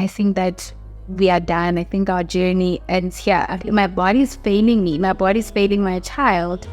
I think that we are done. I think our journey ends here. I think my body is failing me. My body is failing my child.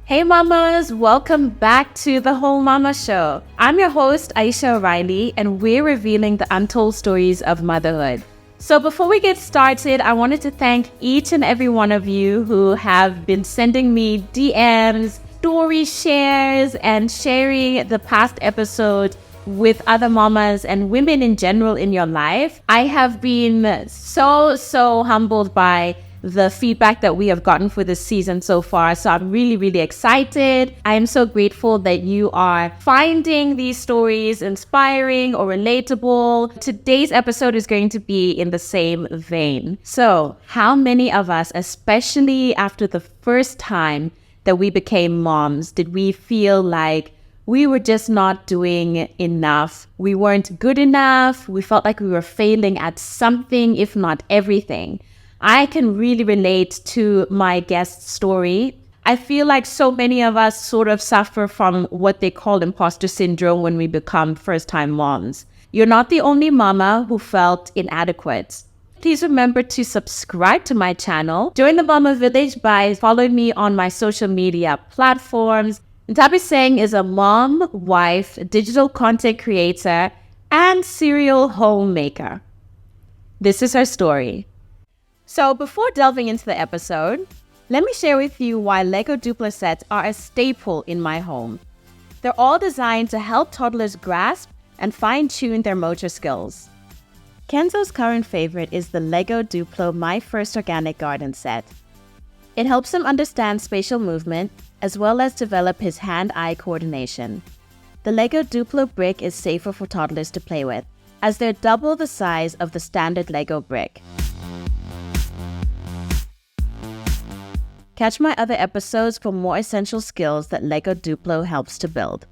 Hey mamas, welcome back to the Whole Mama Show. I'm your host, Aisha O'Reilly, and we're revealing the untold stories of motherhood. So before we get started, I wanted to thank each and every one of you who have been sending me DMs, story shares, and sharing the past episodes with other mamas and women in general in your life. I have been so humbled by the feedback that we have gotten for this season so far. So I'm really excited. I am so grateful that you are finding these stories inspiring or relatable. Today's episode is going to be in the same vein. So how many of us, especially after the first time that we became moms, did we feel like we were just not doing enough? We weren't good enough. We felt like we were failing at something, if not everything. I can really relate to my guest's story. I feel like so many of us sort of suffer from what they call imposter syndrome when we become first-time moms. You're not the only mama who felt inadequate. Please remember to subscribe to my channel. Join the Mama Village by following me on my social media platforms. Nthabiseng is a mom, wife, digital content creator, and serial homemaker. This is her story. So before delving into the episode, let me share with you why Lego Duplo sets are a staple in my home. They're all designed to help toddlers grasp and fine-tune their motor skills. Kenzo's current favorite is the Lego Duplo My First Organic Garden set. It helps him understand spatial movement as well as develop his hand-eye coordination. The Lego Duplo brick is safer for toddlers to play with, as they're double the size of the standard Lego brick. Catch my other episodes for more essential skills that Lego Duplo helps to build.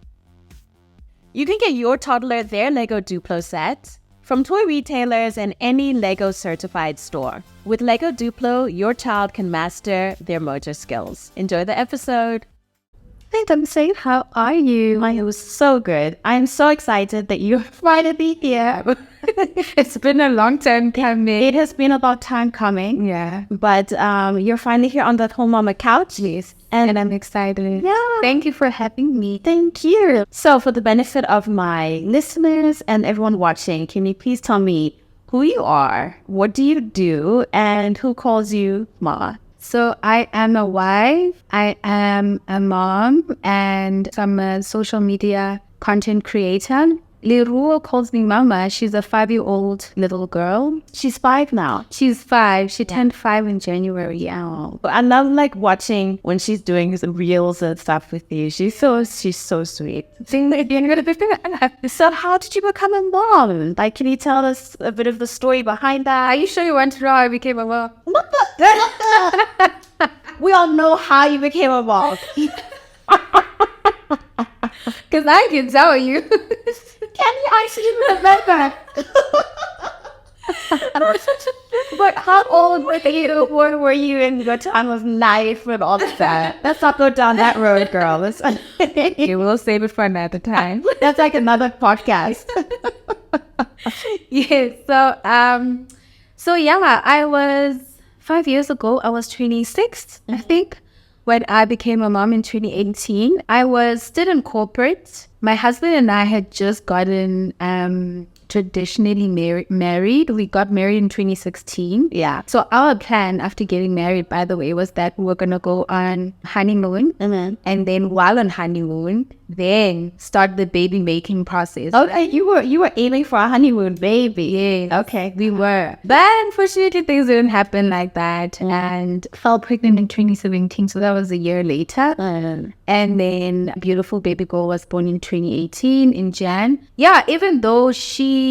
You can get your toddler their Lego Duplo set from toy retailers and any Lego certified store. With Lego Duplo, your child can master their motor skills. Enjoy the episode. Hey, Nthabiseng, how are you? Mine was so good. I'm so excited that you're finally here. It's been a long time coming. It has been a long time coming. Yeah. But you're finally here on the Whole Mama couch. Yes. And I'm excited. Yeah. Thank you for having me. Thank you. So for the benefit of my listeners and everyone watching, can you please tell me who you are, what do you do, and who calls you Mama? So I am a wife, I am a mom, and I'm a social media content creator. Leruo calls me Mama. She's a 5-year-old little girl. She's 5 now. She's 5. She turned 5 in January. Yeah. I love watching when she's doing some reels and stuff with you. She's so sweet. So how did you become a mom? Can you tell us a bit of the story behind that? Are you sure you want to know how I became a mom? What the? We all know how you became a mom. Because I can tell you. Can you actually remember? But how old were you in your time of life and all of that? Let's not go down that road, girl. We'll save it for another time. That's like another podcast. Yes. So yeah, I was 5 years ago. I was 26, I think, when I became a mom in 2018. I was still in corporate. My husband and I had just gotten traditionally married. We got married in 2016. Yeah. So our plan after getting married, by the way, was that we were going to go on honeymoon. Mm-hmm. And then while on honeymoon, then start the baby making process. Okay, you were aiming for a honeymoon baby. Yeah. Okay. We were. But unfortunately, things didn't happen like that. And fell pregnant in 2017. So that was a year later. And then beautiful baby girl was born in 2018 in Jan. Yeah, even though she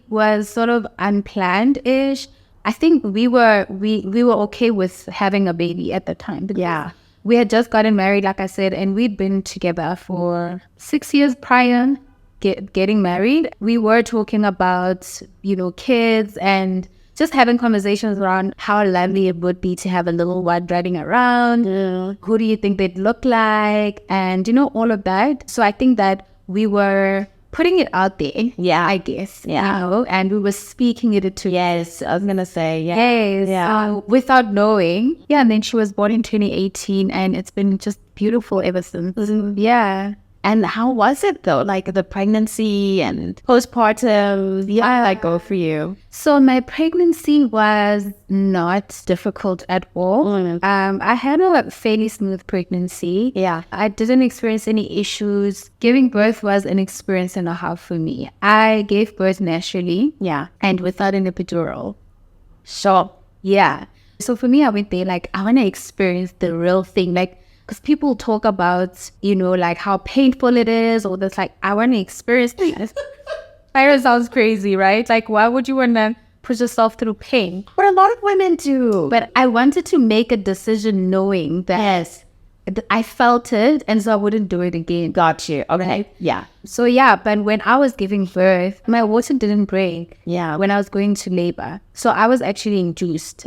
was sort of unplanned-ish, I think we were okay with having a baby at the time. Yeah. We had just gotten married, like I said, and we'd been together for 6 years prior getting married. We were talking about, kids and just having conversations around how lovely it would be to have a little one driving around. Who do you think they'd look like? And, all of that. So I think that we were putting it out there. Yeah. I guess. Yeah. And we were speaking it into. Yes, I was going to say, yeah. Yes. Yeah. Without knowing. Yeah. And then she was born in 2018 and it's been just beautiful ever since. Yeah. And how was it though? Like the pregnancy and postpartum? Yeah, like go for you. So my pregnancy was not difficult at all. I had a fairly smooth pregnancy. Yeah. I didn't experience any issues. Giving birth was an experience and a half for me. I gave birth naturally. Yeah. And without an epidural. Sure. Yeah. So for me, I went there like, I want to experience the real thing. Like, because people talk about, like how painful it is, or this, like, I want to experience things. That sounds crazy, right? Like, why would you want to put yourself through pain? But a lot of women do. But I wanted to make a decision knowing that I felt it, and so I wouldn't do it again. Got you. Okay. Yeah. So yeah, but when I was giving birth, my water didn't break. Yeah. When I was going to labor. So I was actually induced.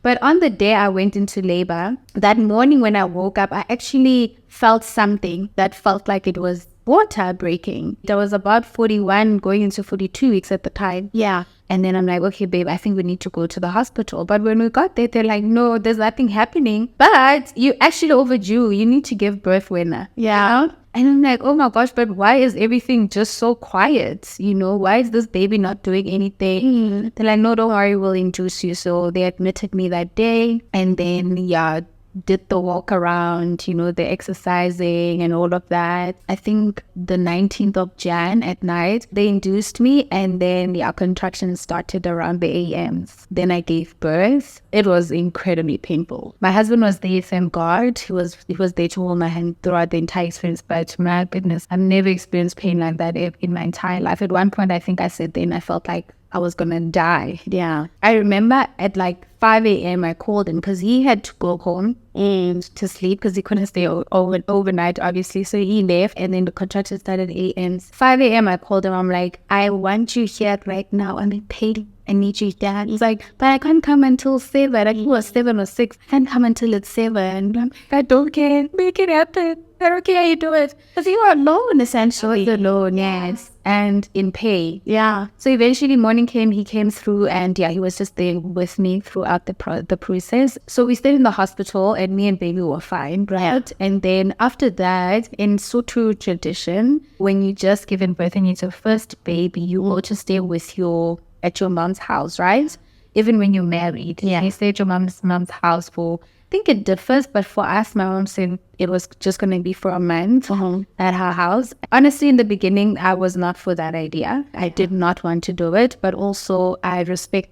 But on the day I went into labor, that morning when I woke up, I actually felt something that felt like it was water breaking. I was about 41 going into 42 weeks at the time. Yeah. And then I'm like, okay, babe, I think we need to go to the hospital. But when we got there, they're like, no, there's nothing happening. But you actually overdue. You need to give birth winner. Yeah. And I'm like, oh my gosh, but why is everything just so quiet? Why is this baby not doing anything? They're like, no, don't worry, we'll induce you. So they admitted me that day. And then, did the walk around, the exercising and all of that. I think the 19th of Jan at night, they induced me, and then contractions started around the AMs. Then I gave birth. It was incredibly painful. My husband was there, thank God. He was there to hold my hand throughout the entire experience, but my goodness, I've never experienced pain like that in my entire life. At one point, I think I said then I felt like I was gonna die. Yeah. I remember at like 5 a.m. I called him because he had to go home to sleep because he couldn't stay overnight, obviously. So he left, and then the contractions started at 8 a.m. 5 a.m. I called him. I'm like, I want you here right now. I'm in pain. I need you, Dad. He's like, but I can't come until 7. Like, it was 7 or 6. I can't come until it's 7. I'm like, I don't care. Make it happen. I don't care how you do it. Because you were alone, essentially. I was alone, yes. And in pain. Yeah. So eventually morning came, he came through, and he was just there with me throughout the process. So we stayed in the hospital, and me and baby were fine, right? And then after that, in Sotho tradition, when you just given birth and it's your first baby, you will just stay at your mom's house, right? Even when you're married. Yeah. You stay at your mom's house for, I think it differs, but for us, my mom said it was just going to be for a month at her house. Honestly, in the beginning, I was not for that idea. I did not want to do it, but also I respect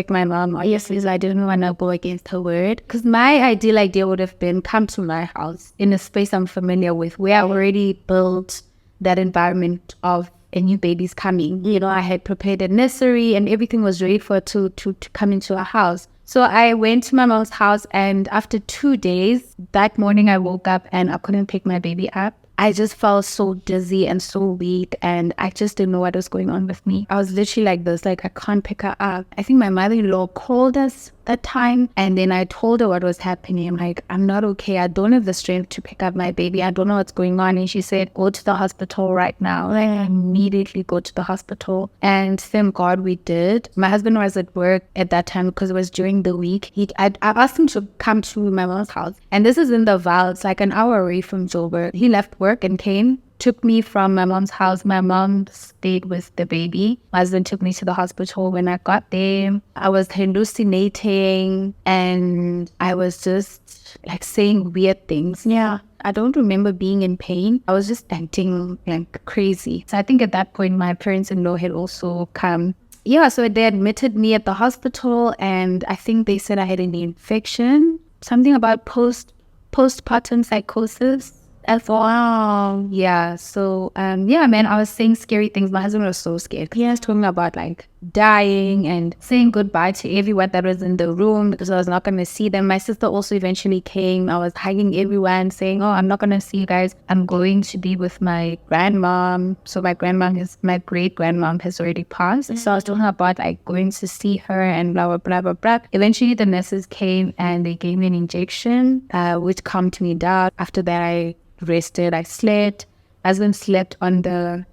my mom. Obviously, I didn't want to go against her word, because my ideal idea would have been come to my house in a space I'm familiar with, where I already built that environment of a new baby's coming. I had prepared a nursery and everything was ready for it to come into our house. So I went to my mom's house, and after 2 days, that morning I woke up and I couldn't pick my baby up. I just felt so dizzy and so weak, and I just didn't know what was going on with me. I was literally like this, like I can't pick her up. I think my mother-in-law called us that time, and then I told her what was happening. I'm like, I'm not okay. I don't have the strength to pick up my baby. I don't know what's going on. And she said, go to the hospital right now. Like, I immediately go to the hospital, and thank God we did. My husband was at work at that time because it was during the week. I asked him to come to my mom's house, and this is in the Val. It's like an hour away from Joburg. He left work and came, took me from my mom's house. My mom stayed with the baby. My husband took me to the hospital. When I got there, I was hallucinating, and I was just like saying weird things. Yeah. I don't remember being in pain. I was just acting like crazy. So I think at that point, my parents-in-law had also come. Yeah, so they admitted me at the hospital, and I think they said I had an infection, something about postpartum psychosis. Wow. Yeah. So, man, I was saying scary things. My husband was so scared. He was talking about like dying and saying goodbye to everyone that was in the room because I was not going to see them. My sister also eventually came. I was hugging everyone saying, oh, I'm not going to see you guys. I'm going to be with my grandmom. So my great grandmom has already passed. So I was talking about like going to see her and blah, blah, blah, blah, blah. Eventually the nurses came and they gave me an injection, which calmed me down. After that, I rested, I slept. Husband slept on the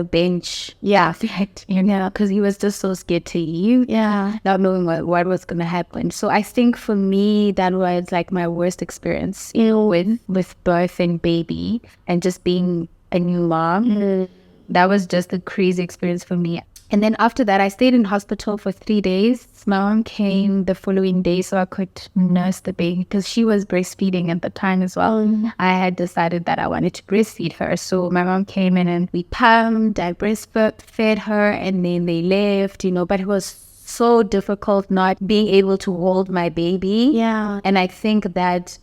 bench. Yeah, because he was just so scared to leave. Yeah, not knowing what was gonna happen. So I think for me that was like my worst experience, with birth and baby and just being a new mom. That was just a crazy experience for me. And then after that, I stayed in hospital for 3 days. My mom came the following day so I could nurse the baby because she was breastfeeding at the time as well. I had decided that I wanted to breastfeed her. So my mom came in and we pumped, I breastfed her, and then they left, but it was so difficult not being able to hold my baby. Yeah. And I think that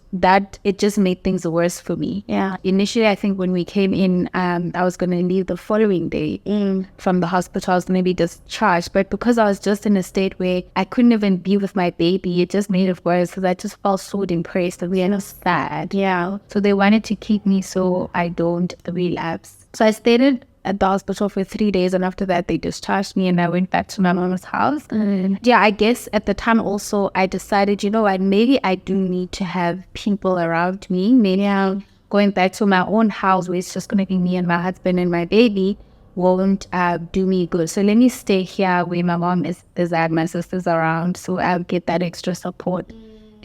it just made things worse for me. Yeah. Initially, I think when we came in, I was going to leave the following day from the hospital. I was going to be discharged. But because I was just in a state where I couldn't even be with my baby, it just made it worse because I just felt so depressed and really sad. Yeah. So they wanted to keep me so I don't relapse. So I stayed at the hospital for 3 days, and after that they discharged me and I went back to my mama's house. Yeah, I guess at the time also I decided, maybe I do need to have people around me. Maybe I'm going back to my own house where it's just going to be me and my husband and my baby won't do me good. So let me stay here where my mom is at, my sister's around, so I'll get that extra support.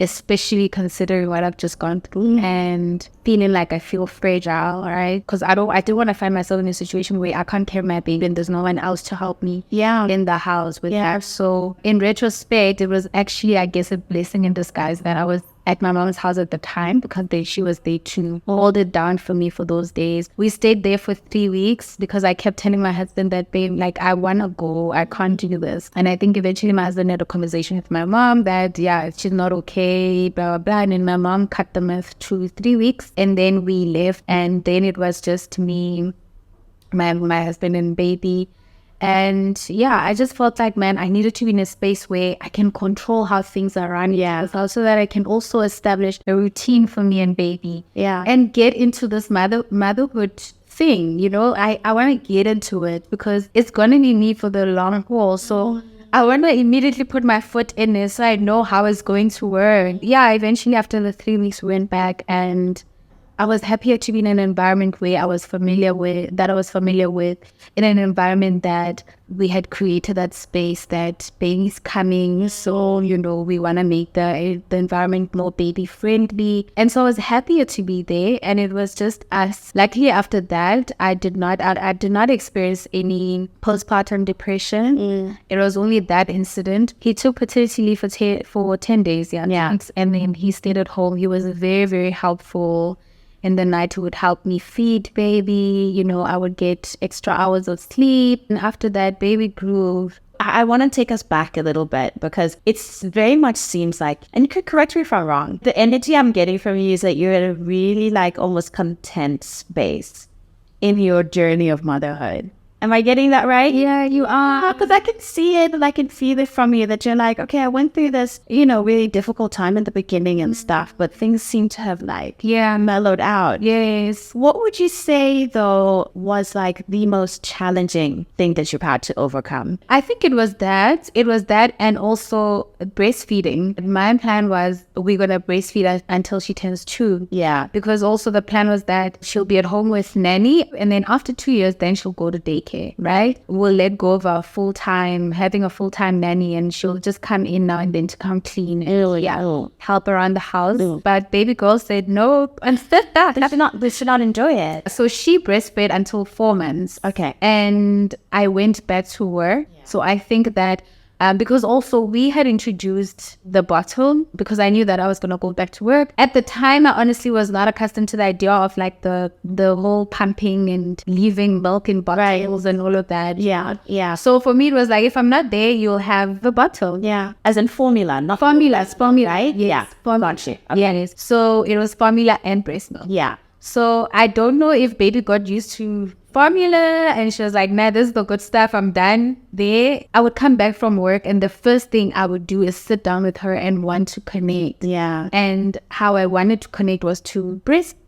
Especially considering what I've just gone through and feeling like I feel fragile, right? Because I don't want to find myself in a situation where I can't carry my baby and there's no one else to help me in the house with her. So in retrospect, it was actually, I guess, a blessing in disguise that I was at my mom's house at the time because she was there to hold it down for me for those days. We stayed there for 3 weeks because I kept telling my husband that, babe, like, I want to go, I can't do this. And I think eventually my husband had a conversation with my mom that, yeah, she's not okay, blah, blah, blah. And then my mom cut the myth to 3 weeks and then we left. And then it was just me, my husband and baby. And yeah, I just felt like, man, I needed to be in a space where I can control how things are run. Yeah. So that I can also establish a routine for me and baby. Yeah. And get into this motherhood thing, I want to get into it because it's going to be me for the long haul. So I want to immediately put my foot in it so I know how it's going to work. Yeah, eventually after the 3 weeks, we went back and I was happier to be in an environment where I was familiar with, in an environment that we had created that space that baby's coming. So, we want to make the environment more baby friendly. And so I was happier to be there. And it was just us. Luckily after that, I did not experience any postpartum depression. It was only that incident. He took paternity leave for 10 days. Yeah. And then he stayed at home. He was very, very helpful. In the night, he would help me feed baby. I would get extra hours of sleep. And after that, baby grew. I want to take us back a little bit because it's very much seems like, and you could correct me if I'm wrong, the energy I'm getting from you is that you're at a really like almost content space in your journey of motherhood. Am I getting that right? Yeah, you are. Because I can see it and I can feel it from you that you're like, okay, I went through this, really difficult time in the beginning and stuff, but things seem to have mellowed out. Yes. What would you say though was like the most challenging thing that you've had to overcome? I think it was that. And also breastfeeding. My plan was we're going to breastfeed her until she turns 2. Yeah. Because also the plan was that she'll be at home with nanny and then after 2 years, then she'll go to daycare. Right? We'll let go of having a full-time nanny and she'll just come in now and then to come clean and help around the house. But baby girl said no. They should not enjoy it. So she breastfed until 4 months. Okay. And I went back to work. Yeah. So I think that because also we had introduced the bottle because I knew that I was going to go back to work. At the time, I honestly was not accustomed to the idea of like the whole pumping and leaving milk in bottles and all of that. Yeah, yeah. So for me, it was like, if I'm not there, you'll have the bottle. Yeah. As in formula, not formula, right? Yes, yeah. Formula. Gotcha. Okay. Yes. So it was formula and breast milk. Yeah. So I don't know if baby got used to formula, and she was like, nah, this is the good stuff, I'm done there. I would come back from work, and the first thing I would do is sit down with her and want to connect. And how I wanted to connect was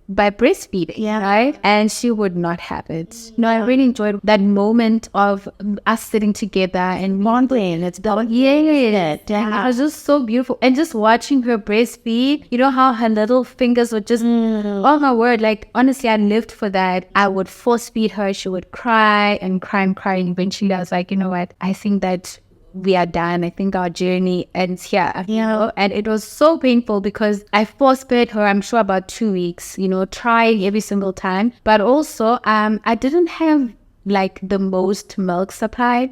by breastfeeding, right? And she would not have it. No, I really enjoyed that moment of us sitting together and Bonding. It's it was just so beautiful. And just watching her breastfeed, you know how her little fingers would just, oh my word, like honestly, I lived for that. I would force feed her. She would cry and cry and cry. And eventually I was like, you know what? I think that we are done. I think our journey ends here. And it was so painful because I force fed her, I'm sure about 2 weeks, trying every single time. But also, I didn't have like the most milk supply.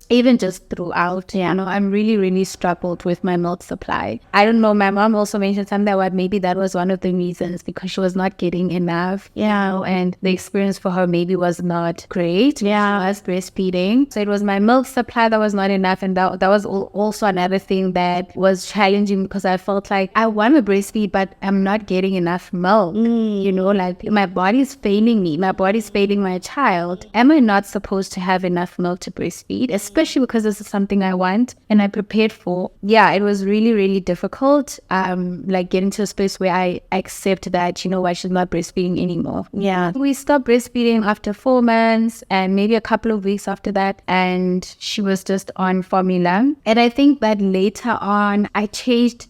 Even just throughout, I'm really, really struggled with my milk supply. I don't know, my mom also mentioned something that maybe that was one of the reasons, because she was not getting enough, and the experience for her maybe was not great, as breastfeeding. So it was my milk supply that was not enough, and that was also another thing that was challenging, because I felt like I want to breastfeed, but I'm not getting enough milk, like my body's failing me, my body's failing my child. Am I not supposed to have enough milk to breastfeed, especially because this is something I want and I prepared for? It was really, really difficult, like getting to a space where I accept that, I should not breastfeeding anymore. We stopped breastfeeding after 4 months and maybe a couple of weeks after that, and she was just on formula. And I think that later on I changed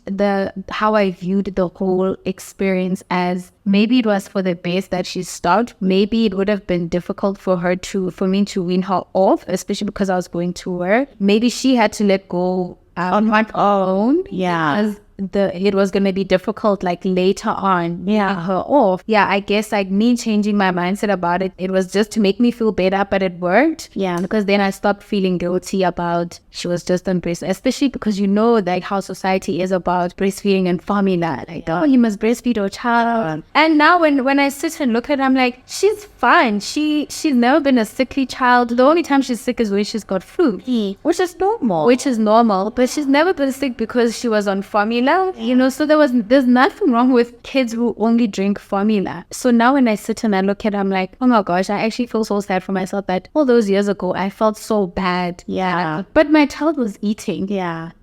how I viewed the whole experience, as maybe it was for the best that she stopped. Maybe it would have been difficult for me to wean her off, especially because I was going to work. Maybe she had to let go on her own. Because it was going to be difficult, like later on, her off. I guess like me changing my mindset about it, it was just to make me feel better, but it worked. Because then I stopped feeling guilty about she was just on breast, especially because like how society is about breastfeeding and formula, like oh, you must breastfeed your child. And now when I sit and look at her, I'm like, she's fine. She's never been a sickly child. The only time she's sick is when she's got flu, which is normal, but she's never been sick because she was on formula. So there's nothing wrong with kids who only drink formula. So now when I sit and I look at it, I'm like, oh my gosh, I actually feel so sad for myself that all those years ago I felt so bad. But my child was eating.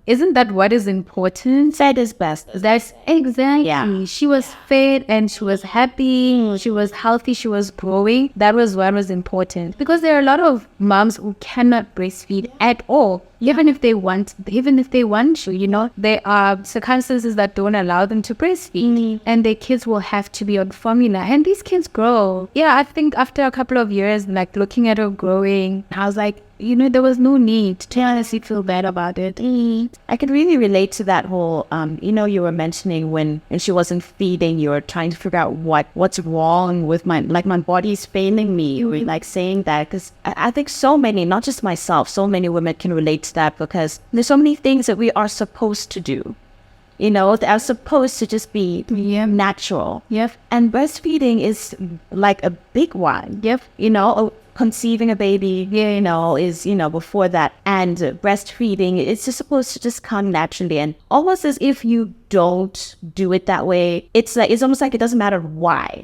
Isn't that what is important? Fed is best. That's exactly. She was fed and she was happy. She was healthy. She was growing. That was what was important. Because there are a lot of moms who cannot breastfeed at all. Even if they want to, there are circumstances that don't allow them to breastfeed, and their kids will have to be on formula, and these kids grow. I think after a couple of years, like looking at her growing, I was like, there was no need to honestly feel bad about it. I could really relate to that whole, you were mentioning when she wasn't feeding, you were trying to figure out what's wrong with my body's failing me. You were like saying that, because I think so many, not just myself, so many women can relate to that, because there's so many things that we are supposed to do. They are supposed to just be natural. And breastfeeding is like a big one. Conceiving a baby, is, before that. And breastfeeding, it's just supposed to just come naturally. And almost as if you don't do it that way, it's almost like it doesn't matter why.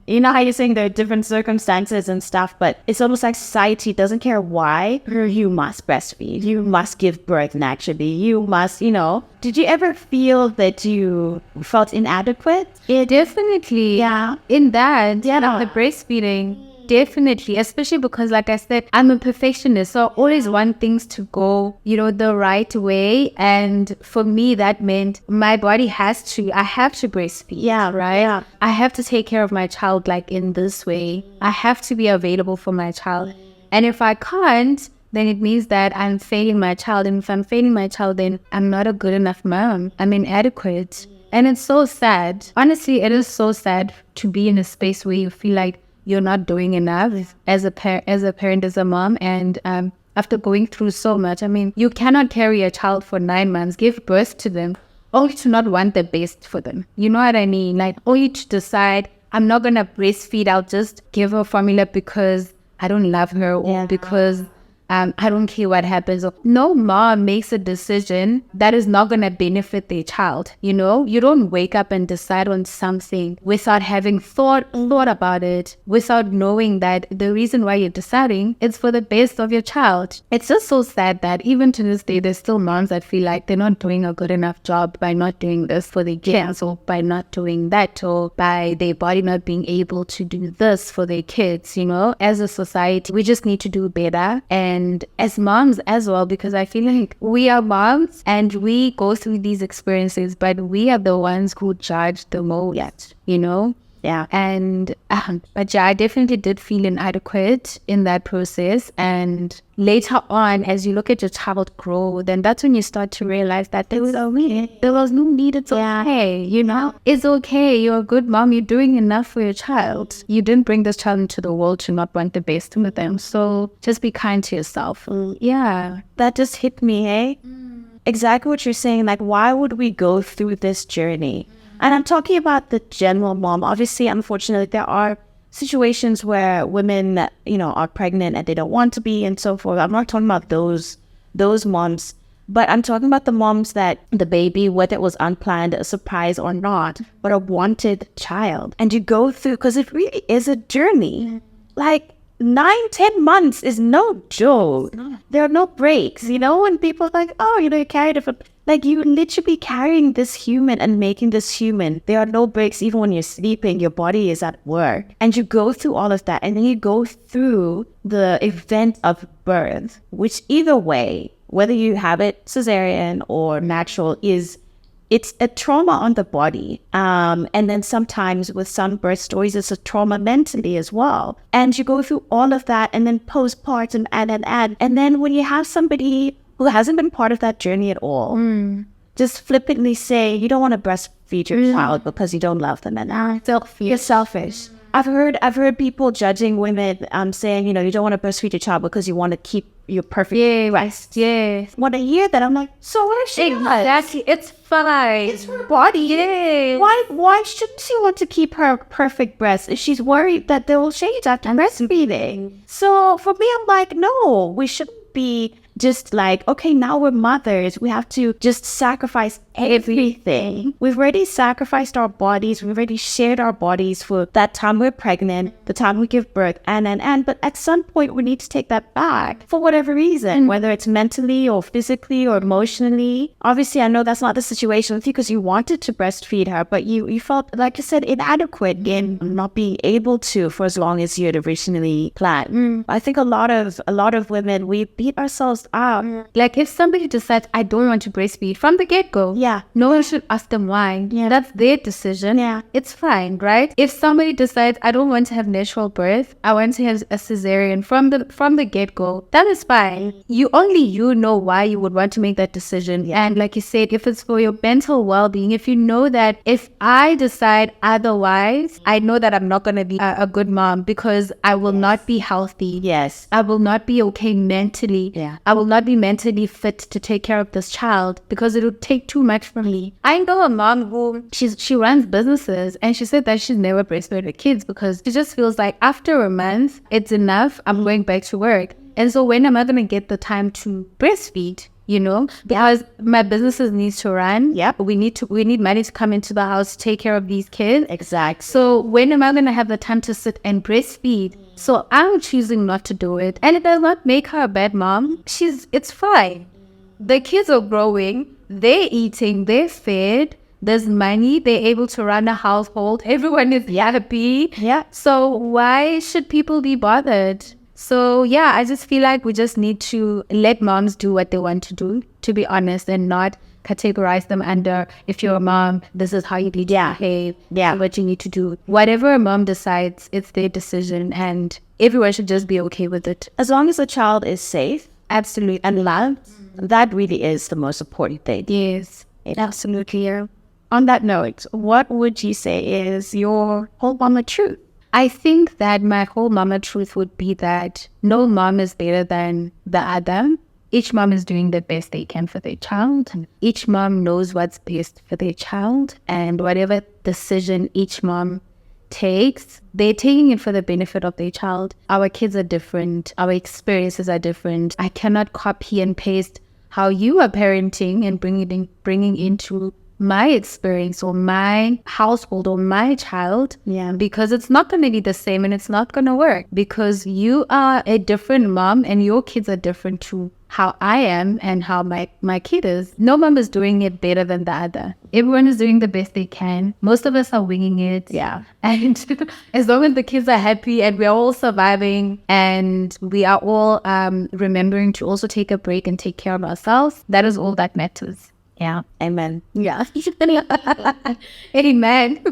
You know how you're saying there are different circumstances and stuff, but it's almost like society doesn't care why. You must breastfeed. You must give birth naturally. You must, Did you ever feel that you felt inadequate? Definitely. In that, the breastfeeding. Definitely, especially because, like I said, I'm a perfectionist, so I always want things to go, the right way. And for me, that meant my body I have to breastfeed. Right? I have to take care of my child like in this way. I have to be available for my child. And if I can't, then it means that I'm failing my child. And if I'm failing my child, then I'm not a good enough mom. I'm inadequate. And it's so sad. Honestly, it is so sad to be in a space where you feel like you're not doing enough as a parent, as a mom. And after going through so much, you cannot carry a child for 9 months, give birth to them, only to not want the best for them. You know what I mean? Like, only to decide, I'm not going to breastfeed, I'll just give her formula because I don't love her, or because I don't care what happens. No mom makes a decision that is not going to benefit their child. You know, you don't wake up and decide on something without having thought about it, without knowing that the reason why you're deciding is for the best of your child. It's just so sad that even to this day, there's still moms that feel like they're not doing a good enough job by not doing this for their kids, or by not doing that, or by their body not being able to do this for their kids. You know, as a society, we just need to do better. And as moms as well, because I feel like we are moms and we go through these experiences, but we are the ones who judge the most, you know? Yeah. And but yeah, I definitely did feel inadequate in that process. And later on, as you look at your child grow, then that's when you start to realize that there was no need. It's okay, you know, it's okay. You're a good mom. You're doing enough for your child. You didn't bring this child into the world to not want the best for them. So just be kind to yourself. Yeah, that just hit me, hey? Exactly what you're saying. Like, why would we go through this journey? And I'm talking about the general mom. Obviously, unfortunately, there are situations where women, you know, are pregnant and they don't want to be and so forth. I'm not talking about those moms, but I'm talking about the moms that the baby, whether it was unplanned, a surprise or not, but a wanted child. And you go through, because it really is a journey. Like, 9-10 months is no joke. There are no breaks, you know, when people are like, oh, you know, you carry different, like, you're literally carrying this human and making this human. There are no breaks. Even when you're sleeping, your body is at work, and you go through all of that, and then you go through the event of birth, which either way, whether you have it cesarean or natural, it's a trauma on the body. And then sometimes with some birth stories, it's a trauma mentally as well. And you go through all of that, and then postpartum and then when you have somebody who hasn't been part of that journey at all, just flippantly say, you don't want to breastfeed your child because you don't love them enough. You're selfish. I've heard people judging women saying, you know, you don't want to breastfeed your child because you want to keep your perfect breast. Yeah. When I hear that, I'm like, so what if she Exactly. It's fine. It's her body. Yeah. Why shouldn't she want to keep her perfect breast if she's worried that they will change after breastfeeding? So for me, I'm like, no, we shouldn't be just like, okay, now we're mothers. We have to just sacrifice everything. We've already sacrificed our bodies. We've already shared our bodies for that time we're pregnant, the time we give birth, and. But at some point, we need to take that back for whatever reason, whether it's mentally or physically or emotionally. Obviously, I know that's not the situation with you because you wanted to breastfeed her, but you felt, like you said, inadequate in not being able to for as long as you had originally planned. I think a lot of women, we beat ourselves up. Like, if somebody decides, I don't want to breastfeed from the get-go, no one should ask them why. That's their decision. It's fine, right? If somebody decides, I don't want to have natural birth, I want to have a cesarean from the get-go, that is fine. You know why you would want to make that decision. And like you said, if it's for your mental well-being, if you know that if I decide otherwise, I know that I'm not going to be a good mom because I will not be healthy. I will not be okay mentally. I will not be mentally fit to take care of this child because it would take too much from me. I know a mom who she runs businesses, and she said that she's never breastfed her kids because she just feels like after a month, it's enough. I'm going back to work. And so when am I going to get the time to breastfeed? You know, because my businesses needs to run. We need money to come into the house to take care of these kids. Exactly. So when am I going to have the time to sit and breastfeed? So I'm choosing not to do it. And it does not make her a bad mom. It's fine. The kids are growing. They're eating. They're fed. There's money. They're able to run a household. Everyone is happy. So why should people be bothered? So yeah, I just feel like we just need to let moms do what they want to do, to be honest, and not categorize them under, if you're a mom, this is how you need to behave, what you need to do. Whatever a mom decides, it's their decision, and everyone should just be okay with it. As long as the child is safe, absolutely, and loved, that really is the most important thing. Yes, absolutely. On that note, what would you say is your whole mama truth? I think that my whole mama truth would be that no mom is better than the other. Each mom is doing the best they can for their child. Each mom knows what's best for their child. And whatever decision each mom takes, they're taking it for the benefit of their child. Our kids are different. Our experiences are different. I cannot copy and paste how you are parenting and bringing into my experience or my household or my child, because it's not going to be the same and it's not going to work, because you are a different mom and your kids are different to how I am and how my kid is. No mom is doing it better than the other. Everyone is doing the best they can. Most of us are winging it. Yeah. And as long as the kids are happy and we're all surviving and we are all remembering to also take a break and take care of ourselves, that is all that matters. Yeah. Amen. Yeah. Amen.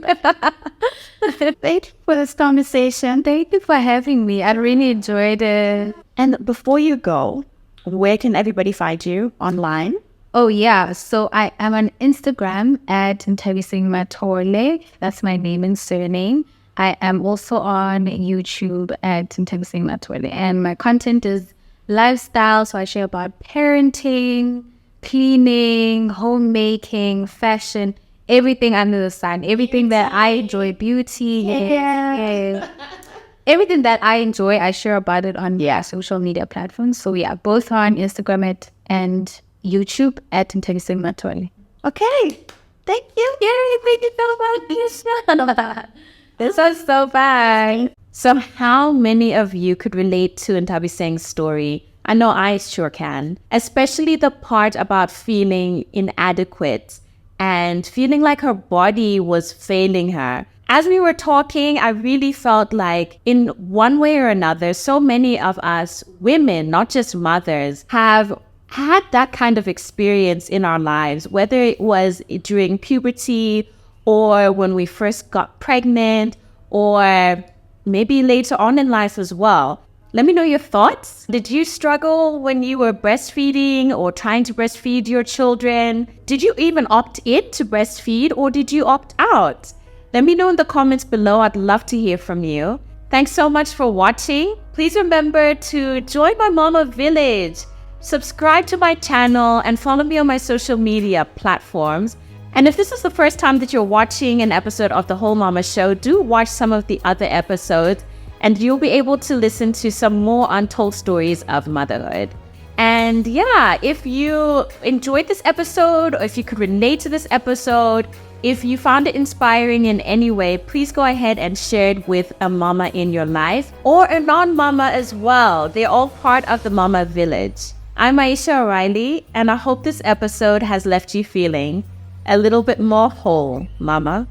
Thank you for this conversation. Thank you for having me. I really enjoyed it. And before you go, where can everybody find you online? Oh, yeah. So I am on Instagram at Nthabiseng Mathole. That's my name and surname. I am also on YouTube at Nthabiseng Mathole. And my content is lifestyle. So I share about parenting, cleaning, homemaking, fashion, everything under the sun, everything that I enjoy, beauty, everything that I enjoy, I share about it on social media platforms. So yeah, both on Instagram and YouTube at Nthabiseng Mathole. Okay. Thank you. Yay, thank you so much. This was so fun. So how many of you could relate to Nthabiseng's story? I know I sure can, especially the part about feeling inadequate and feeling like her body was failing her. As we were talking, I really felt like in one way or another, so many of us women, not just mothers, have had that kind of experience in our lives, whether it was during puberty or when we first got pregnant or maybe later on in life as well. Let me know your thoughts. Did you struggle when you were breastfeeding or trying to breastfeed your children? Did you even opt in to breastfeed or did you opt out? Let me know in the comments below. I'd love to hear from you. Thanks so much for watching. Please remember to join my Mama Village, subscribe to my channel, and follow me on my social media platforms. And if this is the first time that you're watching an episode of The Whole Mama Show, do watch some of the other episodes and you'll be able to listen to some more untold stories of motherhood. And yeah, if you enjoyed this episode or if you could relate to this episode, if you found it inspiring in any way, please go ahead and share it with a mama in your life or a non-mama as well. They're all part of the Mama Village. I'm Aisha O'Reilly, and I hope this episode has left you feeling a little bit more whole, mama.